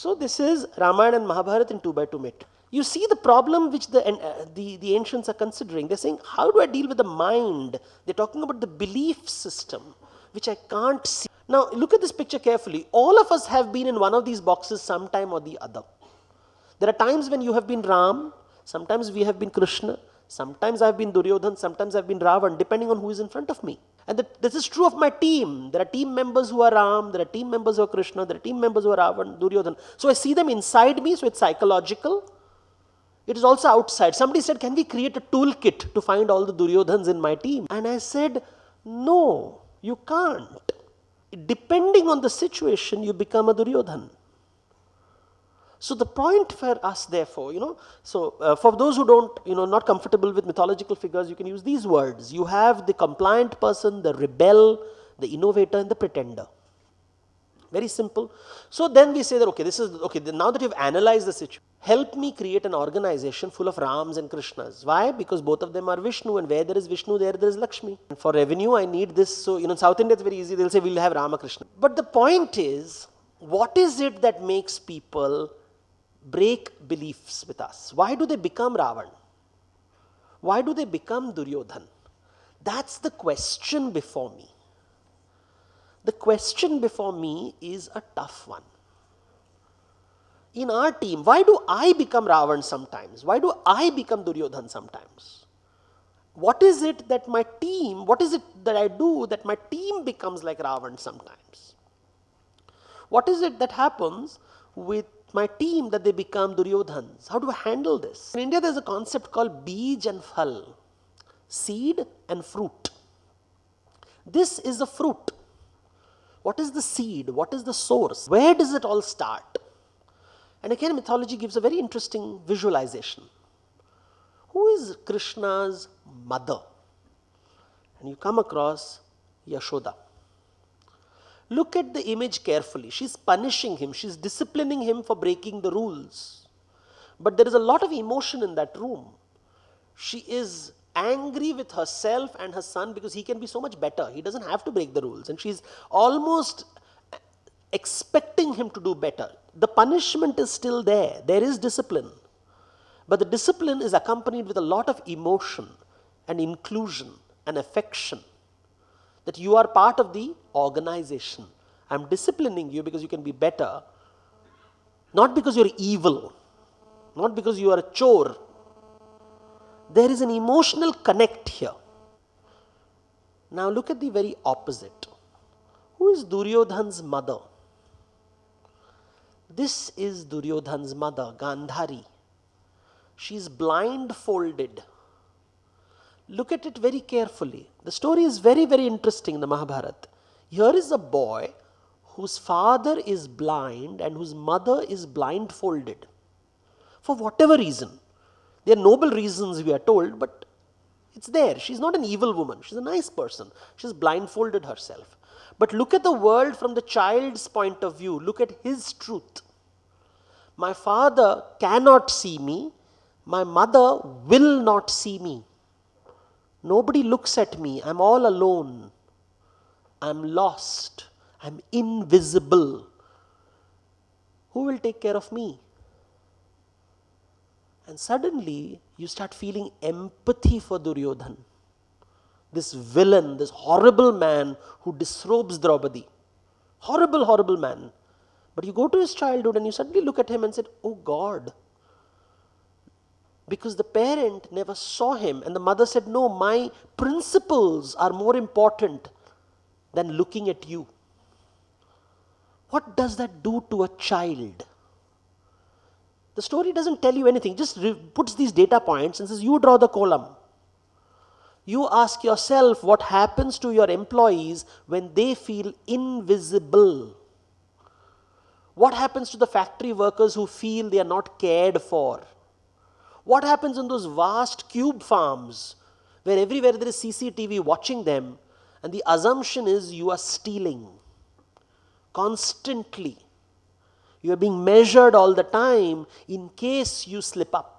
So this is Ramayana and Mahabharata in 2 by 2 meter. You see the problem which the ancients are considering. They're saying, how do I deal with the mind? They're talking about the belief system, which I can't see. Now look at this picture carefully. All of us have been in one of these boxes sometime or the other. There are times when you have been Ram, sometimes we have been Krishna, sometimes I've been Duryodhan, sometimes I've been Ravan, depending on who is in front of me. And this is true of my team. There are team members who are Ram, there are team members who are Krishna, there are team members who are Ravan, Duryodhan. So I see them inside me, so it's psychological. It is also outside. Somebody said, can we create a toolkit to find all the Duryodhans in my team? And I said, no, you can't. Depending on the situation, you become a Duryodhan. So the point for us, therefore, for those who don't, not comfortable with mythological figures, you can use these words. You have the compliant person, the rebel, the innovator, and the pretender. Very simple. So then we say that, okay, now that you've analyzed the situation, help me create an organization full of Rams and Krishnas. Why? Because both of them are Vishnu, and where there is Vishnu, there is Lakshmi. And for revenue, I need this. So, in South India, it's very easy. They'll say, we'll have Ramakrishna. But the point is, what is it that makes people break beliefs with us? Why do they become Ravan? Why do they become Duryodhan? That's the question before me. The question before me is a tough one. In our team, why do I become Ravan sometimes? Why do I become Duryodhan sometimes? What is it that my team, what is it that I do that my team becomes like Ravan sometimes? What is it that happens with my team that they become Duryodhans? How do I handle this? In India, there's a concept called Bij and Phal, seed and fruit. This is a fruit. What is the seed? What is the source? Where does it all start? And again, mythology gives a very interesting visualization. Who is Krishna's mother? And you come across Yashoda. Look at the image carefully. She's punishing him. She's disciplining him for breaking the rules. But there is a lot of emotion in that room. She is angry with herself and her son because he can be so much better. He doesn't have to break the rules. And she's almost expecting him to do better. The punishment is still there. There is discipline. But the discipline is accompanied with a lot of emotion and inclusion and affection. That you are part of the organization. I'm disciplining you because you can be better. Not because you're evil. Not because you are a chore. There is an emotional connect here. Now look at the very opposite. Who is Duryodhan's mother? This is Duryodhan's mother, Gandhari. She is blindfolded. Look at it very carefully. The story is very, very interesting in the Mahabharata. Here is a boy whose father is blind and whose mother is blindfolded. For whatever reason. There are noble reasons, we are told, but it's there. She's not an evil woman. She's a nice person. She's blindfolded herself. But look at the world from the child's point of view. Look at his truth. My father cannot see me. My mother will not see me. Nobody looks at me. I'm all alone. I'm lost. I'm invisible. Who will take care of me? And suddenly, you start feeling empathy for Duryodhan. This villain, this horrible man who disrobes Draupadi. Horrible, horrible man. But you go to his childhood and you suddenly look at him and said, oh God. Because the parent never saw him and the mother said, no, my principles are more important than looking at you. What does that do to a child? The story doesn't tell you anything, just puts these data points and says, you draw the column. You ask yourself what happens to your employees when they feel invisible. What happens to the factory workers who feel they are not cared for? What happens in those vast cube farms where everywhere there is CCTV watching them and the assumption is you are stealing constantly. You are being measured all the time in case you slip up.